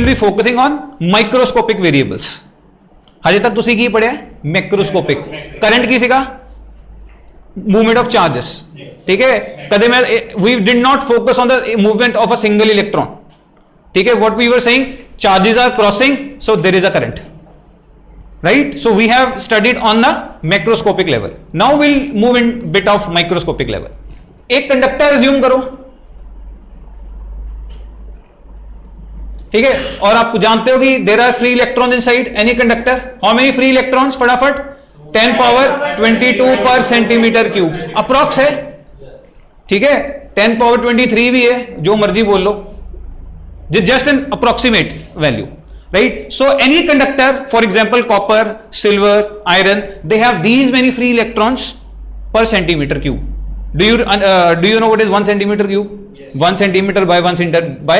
Will be focusing on microscopic variables. हजे तक तुसी की पढ़िया मैक्रोस्कोपिक, करंट की सीगा मूवमेंट ऑफ चार्जेस, ठीक है। कदे मैं we did not focus on the movement of a single electron, ठीक है। What we were saying, charges are crossing, so there is a current, right? So we have studied on the macroscopic level. Now we'll move in bit of microscopic level. एक conductor assume करो, ठीक है, और आप जानते हो कि there are free electrons inside any conductor. How many free electrons? फटाफट 10 पावर 22 पर सेंटीमीटर क्यूब अप्रॉक्स है, ठीक है। 10 पावर 23 भी है, जो मर्जी बोल लो, just an approximate value, right? So any conductor, for example copper, silver, iron, they have these many free electrons per centimeter cube. Do you know what is 1 centimeter cube? Yes. 1 centimeter by 1 centimeter by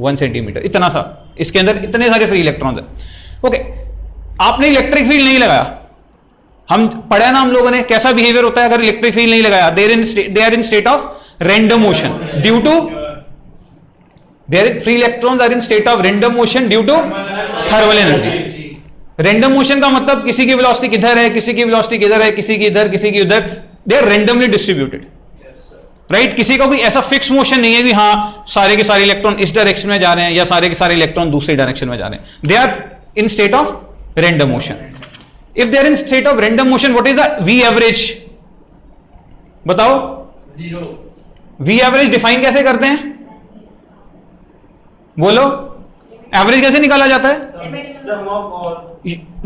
1 centimeter, इतना सा, इसके अंदर इतने सारे free electrons हैं। Okay, आपने electric field नहीं लगाया, हम पढ़ा ना हम लोगों ने कैसा बिहेवियर होता है अगर इलेक्ट्रिक फील्ड नहीं लगाया। They are in state of random motion due to their free electrons are in state of random motion due to thermal energy. random motion का मतलब किसी की वेलोसिटी किधर है, किसी की वेलोसिटी किधर है, किसी की इधर, किसी की उधर, they are randomly distributed, right? किसी का कोई ऐसा फिक्स मोशन नहीं है कि हाँ सारे के सारे इलेक्ट्रॉन इस डायरेक्शन में जा रहे हैं या सारे के सारे इलेक्ट्रॉन दूसरी डायरेक्शन में जा रहे हैं। They are in state of random motion. If they are in state of random motion, what is the v average? बताओ, वी एवरेज डिफाइन कैसे करते हैं? बोलो, एवरेज कैसे निकाला जाता है?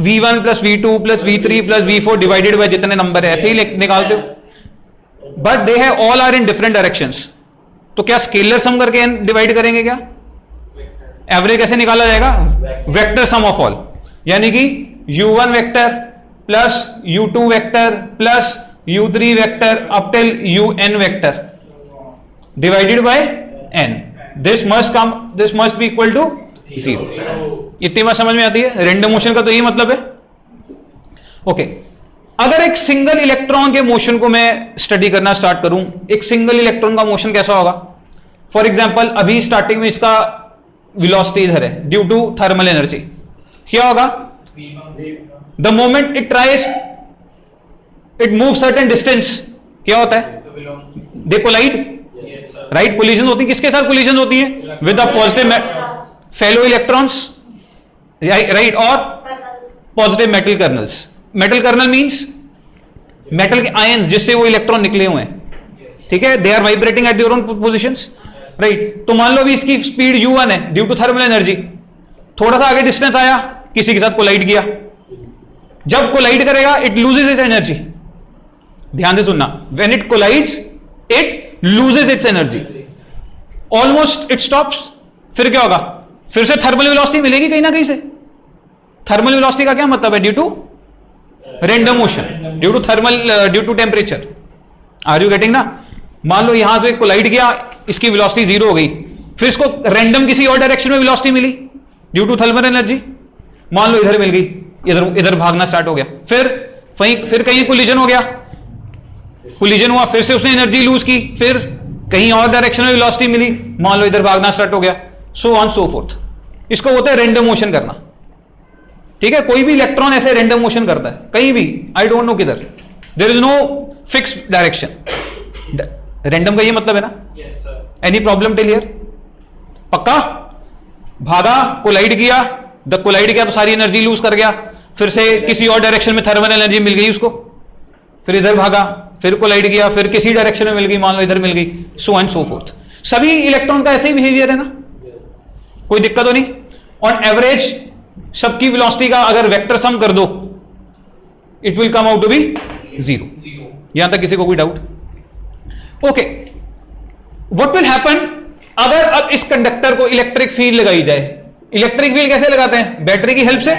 V1 plus V2 plus V3 plus V4 divided by जितने नंबर है, ऐसे ही निकालते हो। बट दे है all are in different directions, तो क्या स्केलर सम करके डिवाइड करेंगे क्या? एवरेज कैसे निकाला जाएगा? वेक्टर सम ऑफ ऑल, यानी कि U1 vector plus U2 vector plus U3 vector up till UN vector divided by n। This must be equal to 0। इतनी बात समझ में आती है? रैंडम मोशन का तो यही मतलब है। ओके, अगर एक सिंगल इलेक्ट्रॉन के मोशन को मैं स्टडी करना स्टार्ट करूं, एक सिंगल इलेक्ट्रॉन का मोशन कैसा होगा? फॉर एग्जांपल अभी स्टार्टिंग में इसका वेलोसिटी इधर है ड्यू टू थर्मल एनर्जी, क्या होगा? The moment it tries, it move certain distance, क्या होता है? दे कोलाइड, राइट? कोलिजन होती है, किसके साथ कोलिजन होती है? With the positive fellow electrons, right, और positive metal kernels. Metal kernel means metal के आयंस जिससे वो इलेक्ट्रॉन निकले हुए हैं, ठीक है। They are vibrating at their own positions, right. तो मान लो अभी इसकी स्पीड u1 है ड्यू टू थर्मल एनर्जी, थोड़ा सा आगे डिस्टेंस आया, किसी के साथ कोलाइड किया। जब कोलाइड करेगा इट लूजेस इट्स एनर्जी, ध्यान से सुनना, when it collides it loses its energy, almost it stops। फिर क्या होगा? फिर से थर्मल वेलोसिटी मिलेगी कहीं ना कहीं से। थर्मल वेलोसिटी का क्या मतलब है? Due to random motion, due to thermal, due to temperature. Are you getting ना? मान लो यहां से कोलाइड किया, इसकी वेलोसिटी 0 हो गई, फिर इसको रैंडम किसी और डायरेक्शन में वेलोसिटी मिली ड्यू टू थर्मल एनर्जी। मान लो इधर मिल गई, इधर भागना स्टार्ट हो गया, फिर कहीं कोलिजन हो गया, कोलिजन हुआ, फिर से उसने एनर्जी लूज की, फिर कहीं और डायरेक्शन में वेलोसिटी मिली, मान लो इधर भागना स्टार्ट हो गया, सो ऑन सो फोर्थ। इसको होता है रैंडम मोशन करना, ठीक है। कोई भी इलेक्ट्रॉन ऐसे रैंडम मोशन करता है कहीं भी, आई डोंट नो किधर, there is no fix direction. Random का ये मतलब है ना? Yes sir. Any problem till here? पक्का? भागा, कोलाइड किया, द कोलाइड किया तो सारी एनर्जी लूज कर गया, फिर से किसी और डायरेक्शन में थर्मल एनर्जी मिल गई उसको, फिर इधर भागा, फिर कोलाइड किया, फिर किसी डायरेक्शन में मिल गई, मान लो इधर मिल गई, सो एंड सो फोर्थ। सभी इलेक्ट्रॉन्स का ऐसे ही बिहेवियर है ना, कोई दिक्कत तो नहीं। ऑन एवरेज सबकी वेलोसिटी का अगर वेक्टर सम कर दो, it will come out to be 0। यहां तक किसी को कोई doubt? Okay, what will happen अगर अब इस कंडक्टर को इलेक्ट्रिक फील्ड लगाई जाए? इलेक्ट्रिक फील्ड कैसे लगाते हैं? बैटरी की हेल्प से।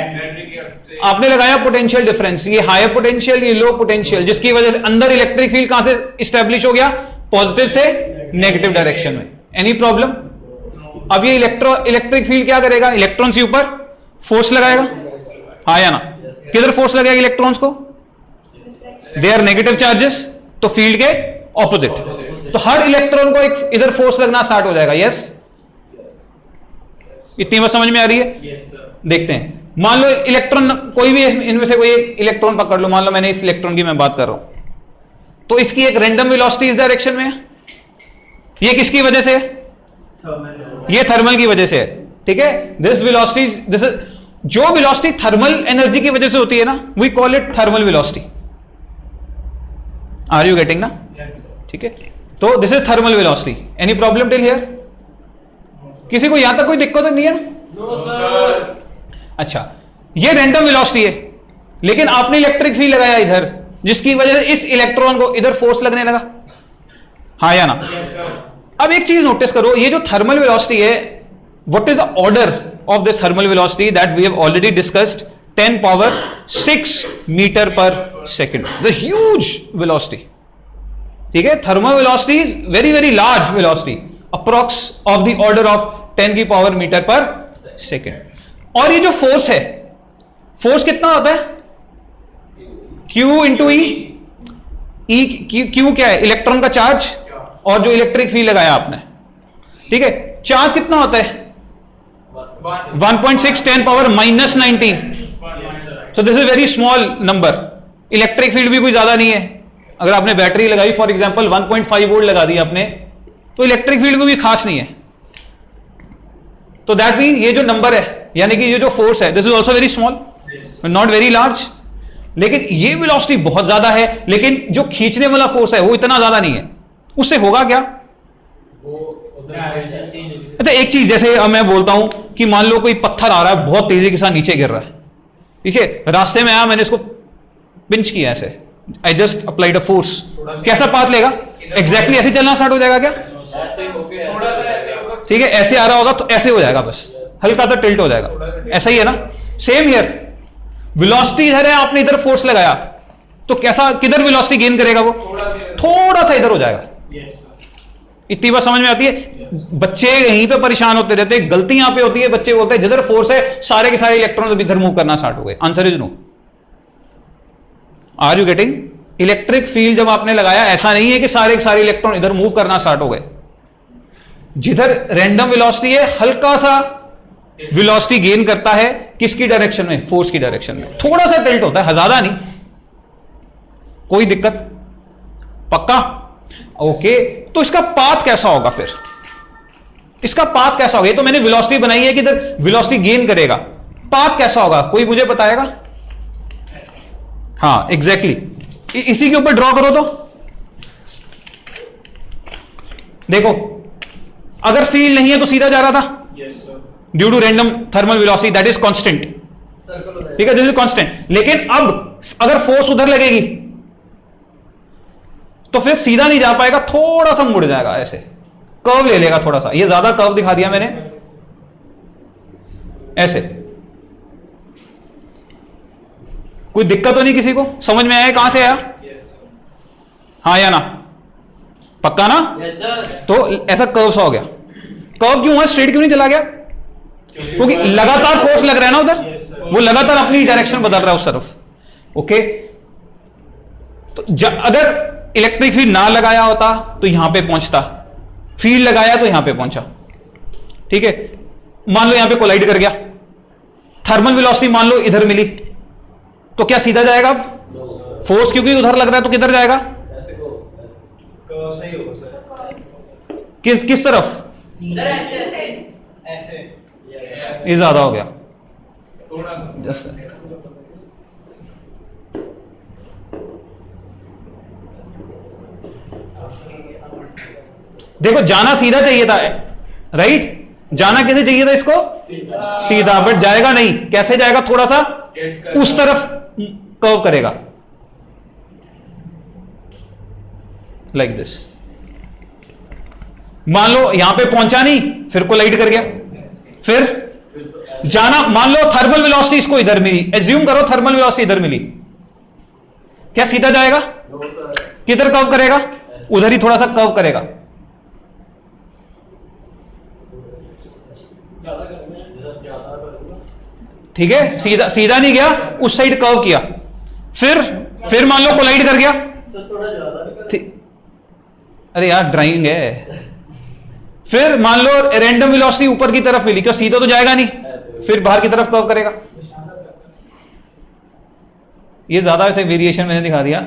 आपने लगाया पोटेंशियल डिफरेंस, ये हायर पोटेंशियल, ये लो पोटेंशियल, जिसकी वजह से अंदर इलेक्ट्रिक फील्ड कहां से स्टैब्लिश हो गया? पॉजिटिव से नेगेटिव डायरेक्शन में। Any problem? अब ये इलेक्ट्रिक फील्ड क्या करेगा? इलेक्ट्रॉन्स के ऊपर फोर्स लगाएगा, हाँ या ना? किधर फोर्स लगाएगा इलेक्ट्रॉन्स को? दे आर नेगेटिव चार्जेस, तो फील्ड के ऑपोजिट। तो हर इलेक्ट्रॉन को एक इधर फोर्स लगना स्टार्ट हो जाएगा, यस। इतनी बात समझ में आ रही है? Yes sir. देखते हैं, मान लो इलेक्ट्रॉन, कोई भी इनमें से कोई एक इलेक्ट्रॉन पकड़ लो, मान लो मैंने इस इलेक्ट्रॉन की मैं बात कर रहा हूं, तो इसकी एक रैंडम वेलोसिटी इस डायरेक्शन में है। ये किसकी वजह से है? ये थर्मल की वजह से है। ठीक है, दिस वेलोसिटी, दिस इज, जो वेलोसिटी थर्मल एनर्जी की वजह से होती है ना, we call it thermal velocity. Are you getting ना? ठीक है, तो this is thermal velocity. Any problem till here? किसी को यहां तक कोई दिक्कत नहीं है? No sir. अच्छा, ये रैंडम वेलोसिटी है, लेकिन आपने इलेक्ट्रिक फील्ड लगाया इधर, जिसकी वजह से इस इलेक्ट्रॉन को इधर फोर्स लगने लगा, हाँ या ना? अब एक चीज नोटिस करो, ये जो थर्मल वेलोसिटी है, what is the order of this thermal velocity that we have already discussed? 10 power 6 meter per second, the huge velocity. ठीक है, thermal velocity is very very large velocity, approx of the order of 10 की power meter per second. और ये जो force है, force कितना होता है? Q इंटू ई। क्यू क्या है? इलेक्ट्रॉन का चार्ज, और जो इलेक्ट्रिक फील्ड लगाया आपने। ठीक है, चार्ज कितना होता है? 1.6 10 power minus 19। So this is very small number. Electric field भी कोई ज्यादा नहीं है। अगर आपने बैटरी लगाई, फॉर एग्जांपल 1.5 वोल्ट लगा दी आपने, तो इलेक्ट्रिक फील्ड में भी खास नहीं है। तो दैट मीन ये जो नंबर है, यानी कि ये जो फोर्स है, this is also very small, not very large. लेकिन ये वेलोसिटी बहुत ज्यादा है, लेकिन जो खींचने वाला फोर्स है वो इतना ज्यादा नहीं है। उससे होगा क्या? अच्छा, एक चीज, जैसे अब मैं बोलता हूं कि मान लो कोई पत्थर आ रहा है, बहुत तेजी के साथ नीचे गिर रहा है, ठीक है, रास्ते में आया, मैंने इसको पिंच किया ऐसे, I just applied a force, कैसा पाथ लेगा? एग्जैक्टली ऐसे चलना स्टार्ट हो जाएगा क्या? ठीक है, ऐसे आ रहा होगा तो ऐसे हो जाएगा, बस हल्का सा टिल्ट हो जाएगा, ऐसा ही है ना? सेम हियर, वेलोसिटी इधर है, आपने इधर फोर्स लगाया, तो कैसा, किधर वेलोसिटी गेन करेगा? वो थोड़ा सा इधर हो जाएगा। इतनी बात समझ में आती है? बच्चे यहीं पे परेशान होते रहते हैं, गलती यहां पे होती है, बच्चे बोलते हैं जिधर फोर्स है सारे के सारे इलेक्ट्रॉन इधर मूव करना स्टार्ट हो गए। Answer is no. Are you getting? Electric field जब आपने लगाया, ऐसा नहीं है कि सारे के सारे इलेक्ट्रॉन इधर मूव करना स्टार्ट हो गए। जिधर रैंडम वेलोसिटी है, हल्का सा वेलोसिटी गेन करता है, किसकी डायरेक्शन में? फोर्स की डायरेक्शन में, थोड़ा सा टिल्ट होता है, ज्यादा नहीं। कोई दिक्कत? पक्का? ओके, तो इसका पाथ कैसा होगा फिर? इसका पाथ कैसा होगा? ये तो मैंने वेलोसिटी बनाई है कि इधर वेलोसिटी गेन करेगा, पाथ कैसा होगा? कोई मुझे बताएगा? हाँ एग्जैक्टली, इसी के ऊपर ड्रॉ करो तो देखो, अगर फील्ड नहीं है तो सीधा जा रहा था, due to random thermal velocity that is constant. ठीक है, दिस इज कांस्टेंट। लेकिन अब अगर फोर्स उधर लगेगी तो फिर सीधा नहीं जा पाएगा, थोड़ा सा मुड़ जाएगा, ऐसे कर्व ले लेगा थोड़ा सा। ये ज्यादा कर्व दिखा दिया मैंने, ऐसे। कोई दिक्कत तो नहीं किसी को? समझ में आया कहां से आया? हाँ या ना? पक्का ना? Yes sir. तो ऐसा कर्व सा हो गया। कर्व क्यों हुआ? स्ट्रेट क्यों नहीं चला गया? क्योंकि लगातार फोर्स लग रहा है ना उधर, वो लगातार अपनी डायरेक्शन बदल रहा है उस तरफ। ओके, तो अगर इलेक्ट्रिक फील्ड ना लगाया होता तो यहां पे पहुंचता, फील्ड लगाया तो यहां पे पहुंचा। ठीक है, मान लो यहां पे कोलाइड कर गया, थर्मल वेलोसिटी मान लो इधर मिली, तो क्या सीधा जाएगा? अब फोर्स क्योंकि उधर लग रहा है तो किधर जाएगा? किस तरफ? ये ज्यादा हो गया। देखो, जाना सीधा चाहिए था, राइट? जाना कैसे चाहिए था इसको? सीधा, बट जाएगा नहीं। कैसे जाएगा? थोड़ा सा उस तरफ कर्व करेगा, लाइक दिस। मान लो यहां पे पहुंचा नहीं, फिर कोलाइड कर गया, फिर जाना, मान लो थर्मल वेलोसिटी इसको इधर मिली, एज्यूम करो थर्मल वेलोसिटी इधर मिली, क्या सीधा जाएगा? किधर कर्व करेगा? उधर ही थोड़ा सा कर्व करेगा। ठीक है, सीधा सीधा नहीं गया, उस साइड कर्व किया, फिर मान लो कोलाइड कर गया। अरे यार ड्राइंग है। फिर मान लो रैंडम वेलोसिटी ऊपर की तरफ मिली, क्या सीधा तो जाएगा नहीं, फिर बाहर की तरफ कर्व करेगा। ये ज्यादा ऐसे वेरिएशन मैंने दिखा दिया।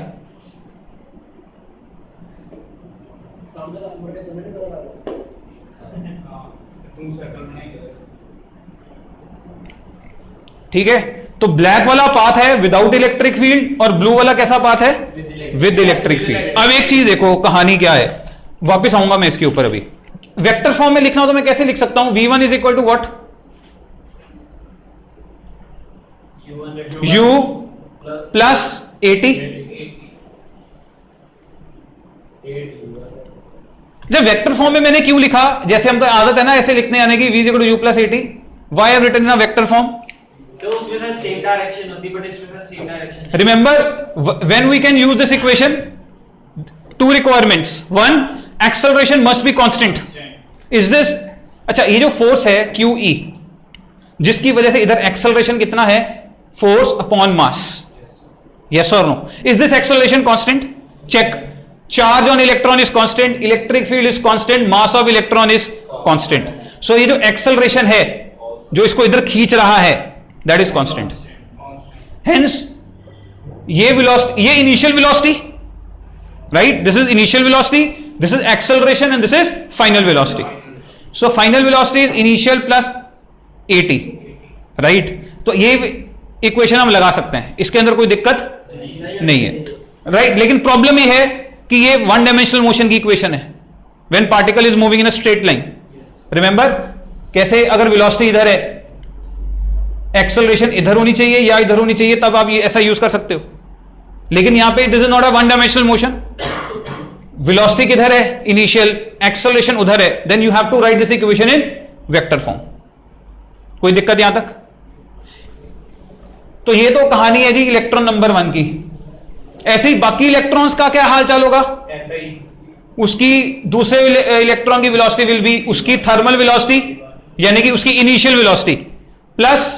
ठीक है, तो ब्लैक वाला पाथ है विदाउट इलेक्ट्रिक फील्ड और ब्लू वाला कैसा पाथ है, विद इलेक्ट्रिक फील्ड। अब एक चीज देखो कहानी क्या है, वापस आऊंगा मैं इसके ऊपर। अभी वेक्टर फॉर्म में लिखना हो तो मैं कैसे लिख सकता हूं, v1 is equal to what, u plus 80। जब वेक्टर फॉर्म में मैंने क्यों लिखा, जैसे हम तो आदत है ना ऐसे लिखने आने की, v is equal to u plus 80, why have written in a vector form. तो उसमें से सेम डायरेक्शन होती है बट इसमें से same direction. Remember when we can use this equation, two requirements, one acceleration must be constant. Is this, अच्छा ये जो फोर्स है QE, जिसकी वजह से इधर एक्सेलरेशन कितना है, फोर्स अपॉन मास, यस और no, is this acceleration constant, check. Charge on electron is constant, electric field is constant, mass of electron is constant. So ये जो एक्सेलरेशन है जो इसको इधर खींच रहा है, दैट इज कांस्टेंट। हेंस ये वेलोसिटी, ये initial velocity, right, this is initial velocity, this is acceleration and this is final velocity. So final velocity is initial plus 80, right. तो ये इक्वेशन हम लगा सकते हैं, इसके अंदर कोई दिक्कत नहीं है, राइट। लेकिन प्रॉब्लम ये है कि ये वन डायमेंशनल मोशन की इक्वेशन है, when particle is moving in a straight line. Remember कैसे, अगर वेलोसिटी इधर है, एक्सेलरेशन इधर होनी चाहिए या इधर होनी चाहिए, तब आप ये ऐसा यूज कर सकते हो। लेकिन यहां पे this is not a one dimensional motion, velocity किधर है, इनिशियल, एक्सेलरेशन उधर है, then you have to write this equation in vector form. कोई दिक्कत यहां तक? तो ये तो कहानी है जी इलेक्ट्रॉन नंबर 1 की। ऐसे ही बाकी इलेक्ट्रॉन्स का क्या हाल चाल होगा, ऐसा ही उसकी दूसरे इलेक्ट्रॉन की वेलोसिटी विल बी उसकी थर्मल वेलोसिटी, यानी कि उसकी initial velocity plus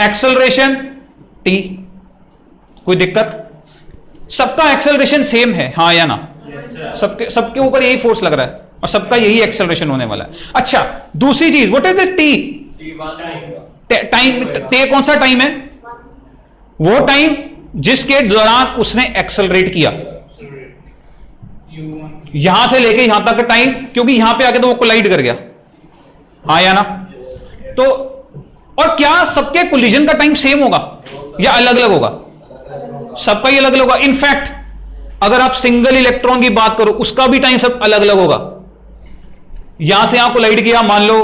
acceleration t। कोई दिक्कत? सबका एक्सेलरेशन सेम है, हाँ या ना? सबके ऊपर यही फोर्स लग रहा है और सबका यही एक्सेलरेशन होने वाला है। अच्छा दूसरी चीज, what is the t? Time, t कौन सा टाइम है? वो टाइम जिसके दौरान उसने एक्सेलरेट किया, यहां से लेके यहां तक का टाइम, क्योंकि यहां पे आके तो वो कोलाइड कर गया, हाँ या ना? तो और क्या सबके कोलिजन का टाइम सेम होगा या अलग अलग होगा? सबका ही अलग अलग होगा। इनफैक्ट अगर आप सिंगल इलेक्ट्रॉन की बात करो, उसका भी टाइम सब अलग अलग होगा। यहां से यहां कोलाइड किया, मान लो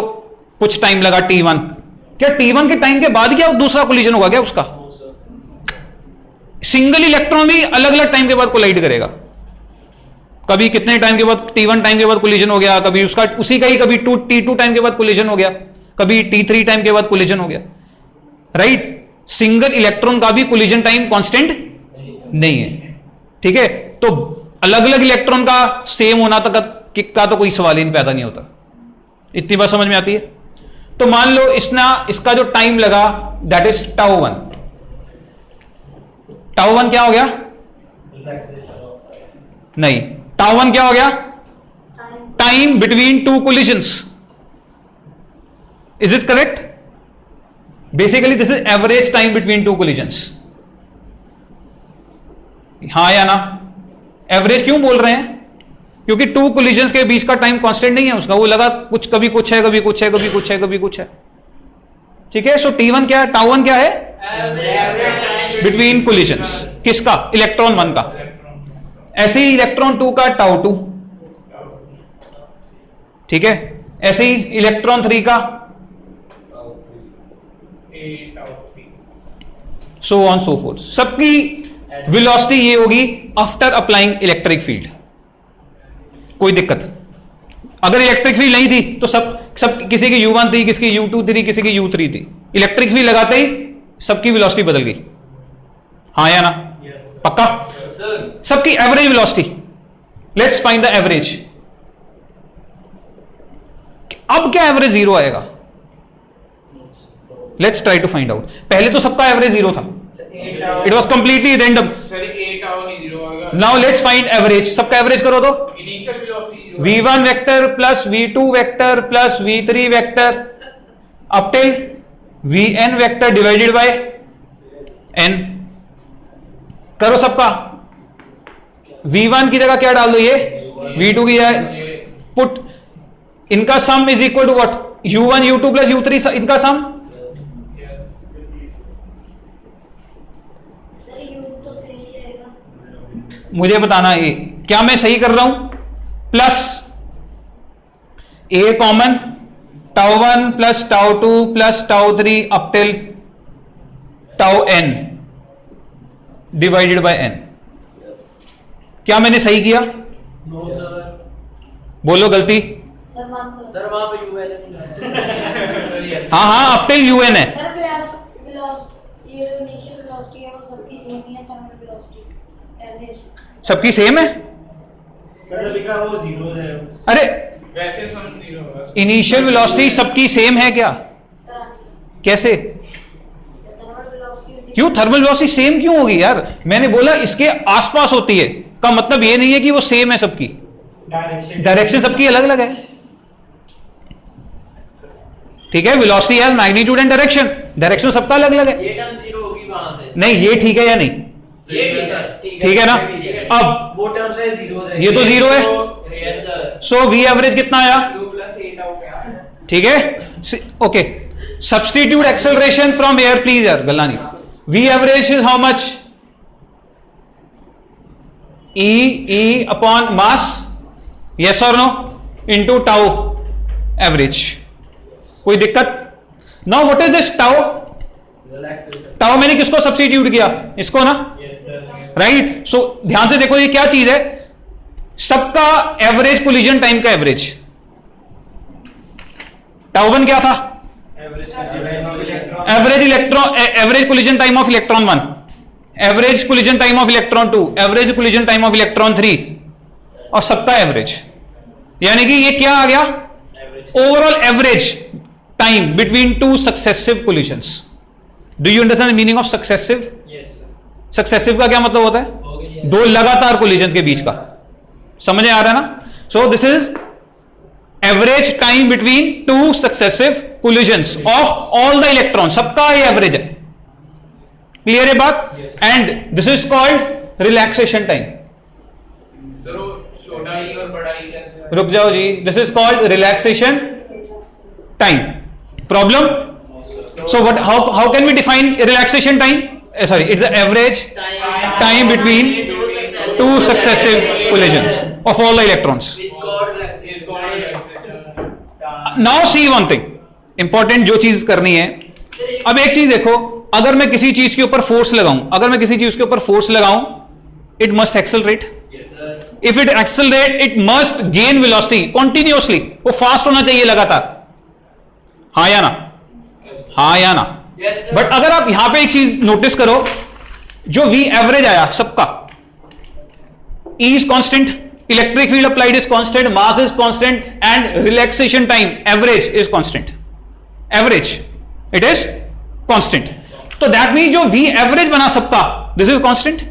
कुछ टाइम लगा T1, क्या T1 के टाइम के बाद क्या दूसरा कोलिजन होगा क्या उसका? सिंगल इलेक्ट्रॉन भी अलग अलग टाइम के बाद कोलाइड करेगा। कभी कितने टाइम के बाद T1 टाइम के बाद कोलिजन हो गया, कभी उसका उसी का ही कभी T2 टाइम के बाद कोलिजन हो गया, कभी T3 टाइम के बाद कोलिजन हो गया, राइट। सिंगल इलेक्ट्रॉन का भी कोलिजन टाइम कांस्टेंट नहीं है, ठीक है। तो अलग अलग इलेक्ट्रॉन का सेम होना तक का तो कोई सवाल ही पैदा नहीं होता। इतनी बात समझ में आती है? तो मान लो इसका जो टाइम लगा दैट इज τ1। τ1 क्या हो गया? नहीं, τ1 क्या हो गया? Time between to collisions. Is it correct? Basically this is average time between to collisions, हाँ या ना? एवरेज क्यों बोल रहे हैं? क्योंकि टू कोलिजन्स के बीच का टाइम कांस्टेंट नहीं है उसका, वो लगा कुछ, कभी कुछ है, कभी कुछ है, कभी कुछ है, कभी कुछ है, ठीक है। सो T1 क्या है, τ1 क्या है? बिटवीन कोलिजन्स, किसका? इलेक्ट्रॉन 1 का। ऐसे ही इलेक्ट्रॉन 2 का τ2, ठीक है। ऐसे ही इलेक्ट्रॉन 3 का सो ऑन सो फोर्थ। सबकी वेलोसिटी ये होगी आफ्टर अप्लाइंग इलेक्ट्रिक फील्ड। कोई दिक्कत? अगर इलेक्ट्रिक फील्ड नहीं थी तो सब किसी की U1 थी, किसी की U2 थी, किसी की U3 थी, इलेक्ट्रिक फील्ड लगाते ही सबकी वेलोसिटी बदल गई, हाँ या ना? पक्का? सबकी average velocity, let's find the average. अब क्या एवरेज 0 आएगा? Let's try to find out. पहले तो सबका एवरेज 0 था, it was completely random. Now let's find average. सबका एवरेज करो तो initial velocity v1 vector plus v2 vector plus v3 vector up till vn vector divided by n। करो सबका। v1 की जगह क्या डाल दो, ये v2 की जगह पुट, इनका sum is equal to what, u1 u2 plus u3 इनका सम। मुझे बताना ये क्या मैं सही कर रहा हूं। Plus a common, tau 1 plus tau 2 plus tau 3 up till tau n divided by n। क्या मैंने सही किया? No sir. बोलो गलती। सर वहां पे UN हाँ हाँ अप टिल un है। सर वेलोसिटी, ये जो इनिशियल वेलोसिटी है वो सबकी सेम ही है, थर्मल वेलोसिटी एवरेज सबकी सेम है। सर लिखा वो 0 है। अरे वैसे सम 0 होगा। इनिशियल वेलोसिटी सबकी सेम है क्या? सर कैसे? थर्मल वेलोसिटी क्यों थर्मल वेलोसिटी सेम क्यों होगी यार? मैंने बोला इसके आसपास होती है, का मतलब ये नहीं है कि वो सेम है सबकी, डायरेक्शन सबकी अलग अलग है। ठीक है, velocity has magnitude and direction, direction सबका अलग अलग है। ये टर्म 0 होगी वहां से। नहीं ये ठीक है या नहीं? ये ठीक है। ठीक है ना? अब वो टर्म से 0 हो जाएगी। ये तो 0 है। Yes sir. So we average कितना आया? 2 + 8 आउट गया। ठीक है, okay. Substitute acceleration from air please यार गलानी। We average is how much? E upon mass, yes और नो, इनटू टाउ एवरेज। कोई दिक्कत? Now what is this tau? Tau मैंने किसको सब्स्टिट्यूट किया? इसको ना, राइट। सो ध्यान से देखो ये क्या चीज है, सबका एवरेज कोलिजन टाइम का एवरेज। टाउ 1 क्या था? Average electron, average collision time of electron 1, average collision time of electron 2, average collision time of electron 3, और सबका एवरेज। यानी कि ये क्या आ गया? Overall average time between two successive collisions. Do you understand the meaning of successive? Successive का क्या मतलब होता है? दो लगातार कोलिजन्स के बीच का। समझ आ रहा है ना? So this is average time between two successive collisions of all the electron, सबका ये एवरेज है। क्लियर है बात? And this is called relaxation time. छोटा ही और बड़ा ही कैसे? रुक जाओ जी, this is called relaxation time. Problem? So what, how can we define relaxation time? Sorry, it's the average time between two successive collisions of all the electrons. Now see one thing important जो चीज करनी है। अब एक चीज देखो, अगर मैं किसी चीज के ऊपर फोर्स लगाऊं, अगर मैं किसी चीज के ऊपर फोर्स लगाऊं, it must accelerate. If it accelerate it must gain velocity continuously, वो फास्ट होना चाहिए लगातार। हाँ या ना? हाँ या ना? बट अगर आप यहां पे एक चीज नोटिस करो, जो वी एवरेज आया सबका, E is constant, electric field applied is constant, mass is constant, and relaxation time average is constant. Average it is constant. तो that means जो V average बना सबका, this is constant.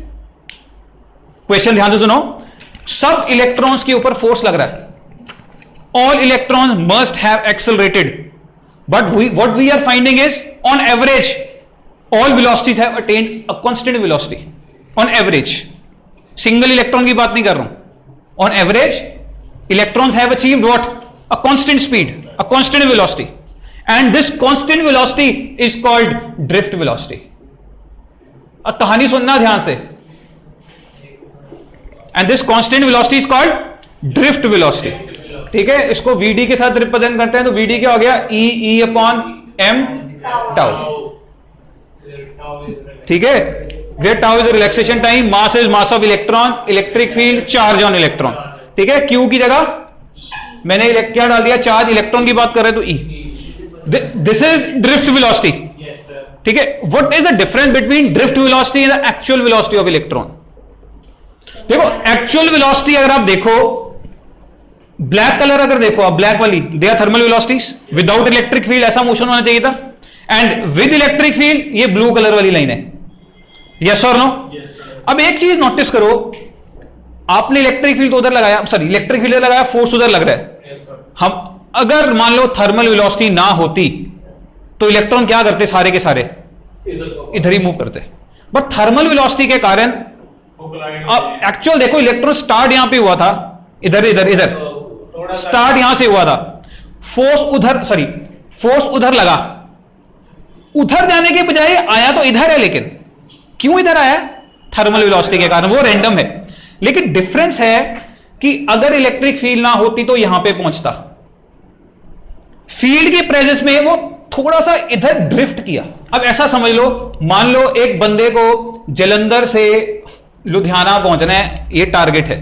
क्वेश्चन ध्यान से सुनो, सब इलेक्ट्रॉन्स के ऊपर फोर्स लग रहा है, all electrons must have accelerated, but what we are finding is on average all velocities have attained a constant velocity on average. Single electron की बात नहीं कर रहा हूं, on average electrons have achieved what? A constant speed, a constant velocity, and this constant velocity is called drift velocity. अब कहानी सुनना ध्यान से, and this constant velocity is called drift velocity. ठीक है, इसको वीडी के साथ रिप्रेजेंट करते हैं, तो वीडी क्या हो गया? E upon M tau. ठीक है, where tau is a relaxation time, mass is mass of electron, electric field, charge on electron. ठीक है, Q की जगह मैंने क्या डाल दिया? चार्ज। इलेक्ट्रॉन की बात कर रहे हैं तो E। This is drift velocity. ठीक है, what is the difference between drift velocity and the actual velocity of electron? देखो, एक्चुअल वेलोसिटी अगर आप देखो, ब्लैक कलर अगर देखो आप, ब्लैक वाली, they are thermal velocities. Without electric field ऐसा मोशन होना चाहिए था, एंड विद इलेक्ट्रिक फील्ड ये ब्लू कलर वाली लाइन है। यस और नो? अब एक चीज नोटिस करो, आपने इलेक्ट्रिक फील्ड तो उधर लगाया, सॉरी इलेक्ट्रिक फील्ड लगाया, फोर्स उधर लग रहा है। हम अगर मान लो थर्मल वेलोसिटी ना होती तो इलेक्ट्रॉन क्या करते, सारे के सारे इधर ही मूव करते। बट थर्मल वेलोसिटी के कारण अब एक्चुअल देखो, इलेक्ट्रॉन स्टार्ट यहां पे हुआ था, इधर इधर इधर स्टार्ट यहां से हुआ था, फोर्स उधर, सॉरी फोर्स उधर लगा, उधर जाने के बजाय आया तो इधर है। लेकिन क्यों इधर आया? थर्मल वेलोसिटी के कारण, वो रैंडम है। लेकिन डिफरेंस है कि अगर इलेक्ट्रिक फील्ड ना होती तो यहां पे पहुंचता, फील्ड के प्रेजेंस में वो थोड़ा सा इधर ड्रिफ्ट किया। अब ऐसा समझ लो, मान लो एक बंदे को जलंधर से लुधियाना पहुंचना है, ये टारगेट है,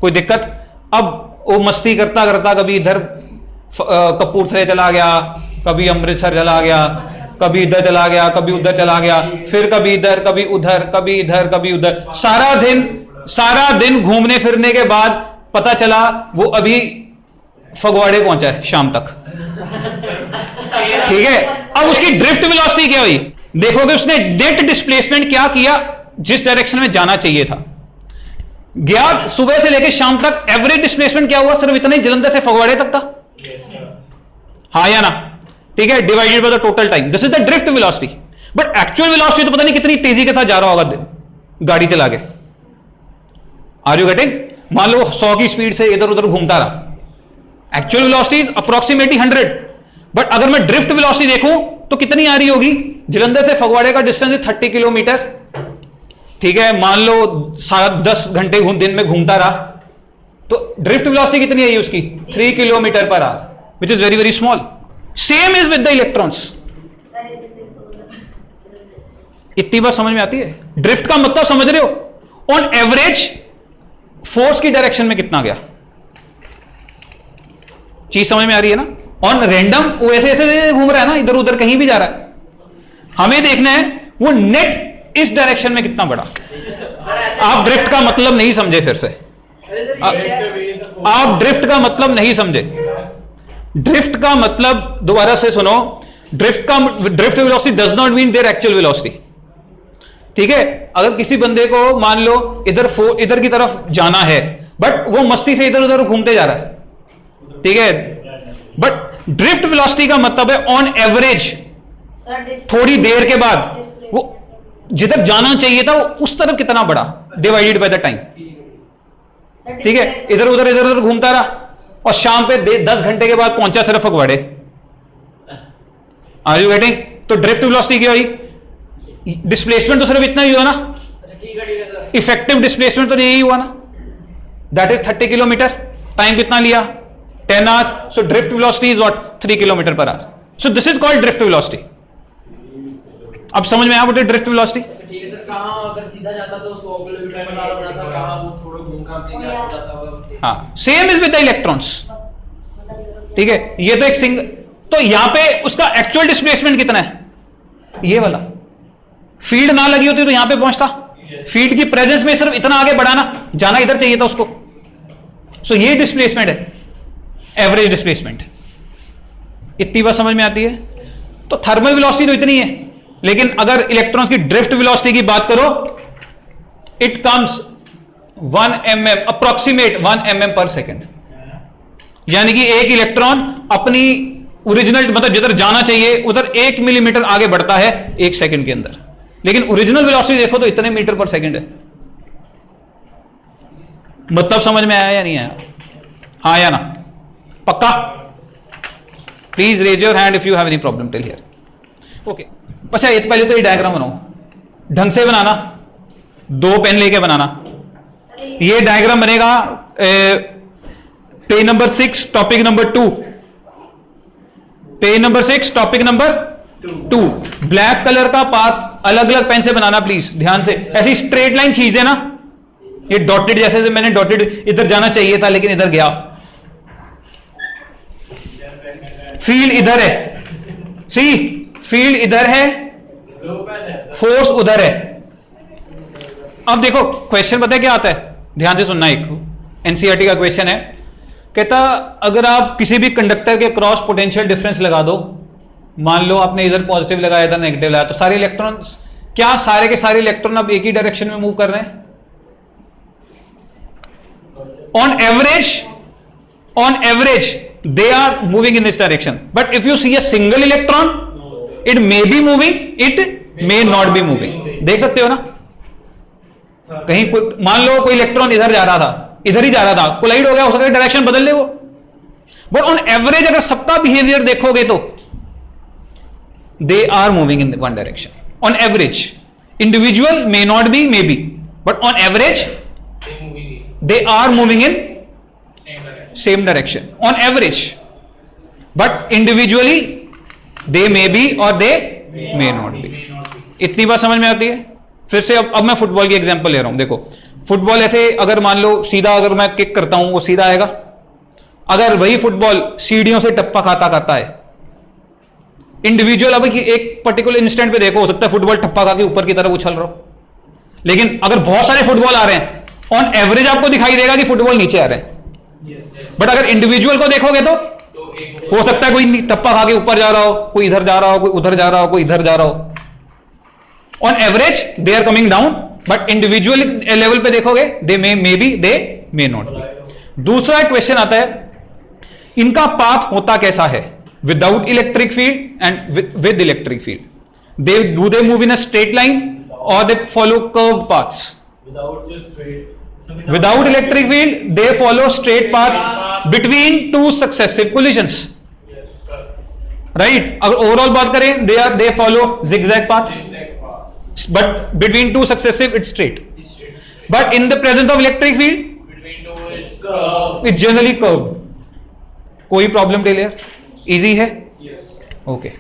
कोई दिक्कत। अब वो मस्ती करता करता कभी इधर कपूरथले चला गया, कभी अमृतसर चला गया, कभी इधर चला गया, कभी उधर चला गया, फिर कभी इधर, कभी उधर, कभी इधर, कभी उधर, सारा दिन घूमने फिरने के बाद पता चला वो अभी फगवाड़े पहुंचा है शाम तक। ठीक है, अब उसकी ड्रिफ्ट वेलोसिटी क्या हुई? देखोगे उसने नेट डिस्प्लेसमेंट क्या किया, जिस डायरेक्शन में जाना चाहिए था गया, सुबह से लेकर शाम तक एवरेज डिस्प्लेसमेंट क्या हुआ? सिर्फ इतना ही, जलंधर से फगवाड़े तक था। हाँ या ना? ठीक है, divided by the total time, this is the drift velocity. But actual velocity तो पता नहीं कितनी तेजी के साथ जा रहा होगा गाड़ी चला के। Are you getting? मान लो 100 की स्पीड से इधर उधर घूमता रहा, actual velocity is approximately 100। But अगर मैं ड्रिफ्ट वेलोसिटी देखूं तो कितनी आ रही होगी? जलंधर से फगवाड़े का डिस्टेंस है 30 किलोमीटर। ठीक है, मान लो 10 घंटे दिन में घूमता रहा, तो ड्रिफ्ट वेलोसिटी कितनी आई उसकी? 3 kilometre per hour, which is very very small. Same is with the electrons. इतनी बात समझ में आती है? ड्रिफ्ट का मतलब समझ रहे हो? ऑन एवरेज फोर्स की डायरेक्शन में कितना गया, चीज समझ में आ रही है ना? ऑन रैंडम वो ऐसे ऐसे घूम रहा है ना, इधर उधर कहीं भी जा रहा है। हमें देखना है वो नेट इस डायरेक्शन में कितना बड़ा। आप ड्रिफ्ट का मतलब नहीं समझे, फिर से आप ड्रिफ्ट का मतलब नहीं समझे। ड्रिफ्ट का मतलब दोबारा से सुनो, drift velocity does not mean their actual velocity. ठीक है, अगर किसी बंदे को मान लो इधर की तरफ जाना है, बट वो मस्ती से इधर उधर घूमते जा रहा है, ठीक है, बट ड्रिफ्ट वेलोसिटी का मतलब है ऑन एवरेज थोड़ी देर के बाद वो जिधर जाना चाहिए था उस तरफ कितना बड़ा, डिवाइडेड बाय द टाइम। ठीक है, इधर उधर घूमता रहा और शाम पे 10 घंटे के बाद पहुंचा सिर्फ फगवाड़े। Are you getting? तो ड्रिफ्ट वेलोसिटी क्या हुई? डिस्प्लेसमेंट तो सिर्फ इतना ही हुआ ना, ठीक है सर। इफेक्टिव डिस्प्लेसमेंट तो यही हुआ ना, दैट इज 30 किलोमीटर। टाइम कितना लिया? 10 hours. So drift velocity is what? 3 kilometre per hour. So this is called drift velocity. अब समझ में आया व्हाट इज ड्रिफ्ट वेलोसिटी? ठीक है सर, कहां अगर सीधा जाता तो 100 किलोमीटर पर आवर बनाता, कहां वो थोड़ा घूम घाम के क्या जाता होगा। हाँ, same is with the electrons. ठीक है, ये तो एक सिंगल, तो यहां पे उसका एक्चुअल डिस्प्लेसमेंट कितना है? ये वाला। फील्ड ना लगी होती तो यहां पे पहुंचता, फील्ड की प्रेजेंस में सिर्फ इतना आगे बढ़ाना, जाना इधर चाहिए था उसको। सो ये डिस्प्लेसमेंट है, एवरेज डिस्प्लेसमेंट। इतनी बात समझ में आती है? तो थर्मल वेलोसिटी तो इतनी है, लेकिन अगर इलेक्ट्रॉन्स की ड्रिफ्ट वेलोसिटी की बात करो, it comes 1 mm, approximate 1 mm पर सेकेंड। यानी कि एक इलेक्ट्रॉन अपनी ओरिजिनल मतलब जिधर जाना चाहिए उधर 1 मिलीमीटर आगे बढ़ता है 1 सेकंड के अंदर। लेकिन ओरिजिनल वेलोसिटी देखो तो इतने मीटर पर सेकंड है। मतलब समझ में आया या नहीं आया? हाँ या ना? पक्का? Please raise your hand if you have any problem till here. Okay, अच्छा ये तो पहले तो ये डायग्राम बनाओ, ढंग से बनाना, 2 पेन लेके बनाना। ये डायग्राम बनेगा page number 6 topic number 2, page number 6 topic number 2। Black colour का पाथ अलग अलग पेन से बनाना प्लीज, ध्यान से। ऐसी स्ट्रेट लाइन खींच देना, ये डॉटेड जैसे मैंने डॉटेड इधर जाना चाहिए था लेकिन इधर गया। फील्ड इधर है, सी फील्ड इधर है, फोर्स उधर है। अब देखो क्वेश्चन पता है क्या आता है, ध्यान से सुनना। एक एनसीईआरटी का क्वेश्चन है, कहता अगर आप किसी भी कंडक्टर के क्रॉस पोटेंशियल डिफरेंस लगा दो, मान लो आपने इधर पॉजिटिव लगाया था नेगेटिव लगाया, तो सारे इलेक्ट्रॉन, क्या सारे के सारे इलेक्ट्रॉन अब एक ही डायरेक्शन में मूव कर रहे हैं? on average they are moving in this direction, but if you see a single electron, it may be moving, it may not be moving. देख सकते हो ना, कहीं कोई मान लो कोई इलेक्ट्रॉन इधर जा रहा था, इधर ही जा रहा था, कोलाइड हो गया, हो सकता है डायरेक्शन बदल ले वो, बट ऑन एवरेज अगर सबका बिहेवियर देखोगे तो they are moving in one direction on average. Individual may not be, may be, but on average they are moving in same direction on average, but individually they may बी और they may not B. इतनी बात समझ में आती है. फिर से अब मैं फुटबॉल की एग्जांपल ले रहा हूं. देखो फुटबॉल ऐसे अगर मान लो सीधा अगर मैं किक करता हूं वो सीधा आएगा. अगर वही फुटबॉल सीढ़ियों से टप्पा खाता खाता है, इंडिविजुअल अब एक पर्टिकुलर इंस्टेंट पे देखो, हो सकता है फुटबॉल टप्पा खा के ऊपर की तरफ उछल रहा हो, लेकिन अगर बहुत सारे फुटबॉल आ रहे हैं ऑन एवरेज आपको दिखाई देगा कि फुटबॉल नीचे आ रहे हैं. बट अगर इंडिविजुअल को देखोगे तो हो सकता है कोई टप्पा खा के ऊपर जा रहा हो, कोई इधर जा रहा हो, कोई उधर जा रहा हो, कोई इधर जा रहा हो. On average they are coming down, but individual level पे देखोगे they may be, they may not be. दूसरा क्वेश्चन आता है, इनका पाथ होता कैसा है without electric field and with electric field. Do they move in a straight line और they follow curve paths. Without electric field, they follow straight path between two successive collisions. Right? अगर overall बात करें, they follow zigzag path. But between two successive, it's straight. But in the presence of electric field, it's generally curved. कोई problem clear? Easy है? Okay.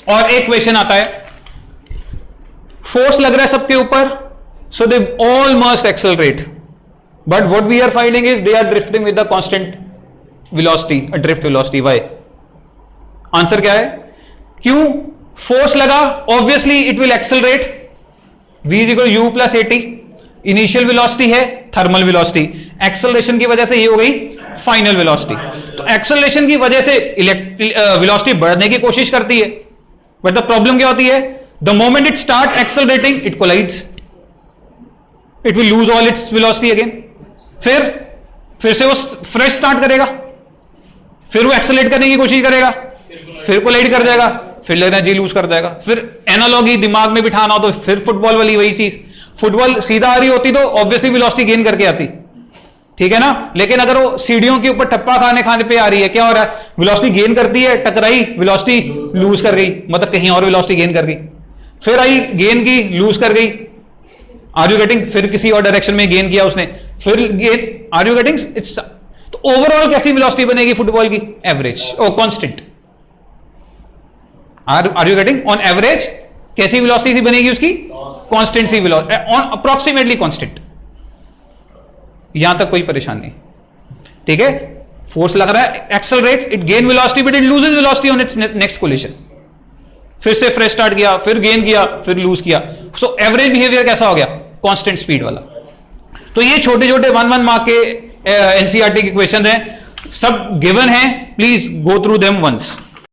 और एक question आता है, force लग रहा है सबके ऊपर, so they all must accelerate, but what we are finding is they are drifting with the constant velocity, a drift velocity. Why? Answer क्या है? क्यों? फोर्स लगा, obviously it will accelerate. v is equal to u plus at. Initial velocity है thermal velocity, acceleration की वजह से ये हो गई फाइनल वेलोसिटी. तो एक्सेलरेशन की वजह से वेलोसिटी बढ़ने की कोशिश करती है, बट द प्रॉब्लम क्या होती है? The moment it start accelerating it collides, it will lose all its velocity again. फिर से वो फ्रेश स्टार्ट करेगा, फिर वो एक्सेलरेट करने की कोशिश करेगा, फिर कोलाइड कर जाएगा, फिर एनर्जी लूज कर जाएगा. फिर एनालॉजी दिमाग में बिठाना हो तो फिर फुटबॉल वाली वही चीज, फुटबॉल सीधा आ रही होती तो ऑब्वियसली वेलोसिटी गेन करके आती, ठीक है ना. लेकिन अगर वो सीढ़ियों के ऊपर टप्पा खाने पे आ रही है, क्या हो रहा है? वेलोसिटी गेन करती है, टकराई, वेलोसिटी लूज कर गई, मतलब कहीं और वेलोसिटी गेन कर गई, फिर आई गेन की, लूज कर गई. Are you getting? फिर किसी और डायरेक्शन में गेन किया उसने, फिर gain. Are you getting? It's तो ओवरऑल कैसी वेलोसिटी बनेगी फुटबॉल की? एवरेज और constant. Are you getting? On average कैसी वेलोसिटी बनेगी उसकी? कांस्टेंट सी वेलोसिटी, ऑन अप्रोक्सीमेटली कांस्टेंट. यहां तक कोई परेशानी नहीं, ठीक है. फोर्स लग रहा है, accelerates, it gain velocity but it loses velocity on it's next collision. फिर से फ्रेश स्टार्ट किया, फिर गेन किया, फिर लूज किया. सो एवरेज बिहेवियर कैसा हो गया? कांस्टेंट स्पीड वाला. तो ये छोटे छोटे 1-1 मार्क के एनसीईआरटी के क्वेश्चन हैं, सब गिवन हैं, please go through them once.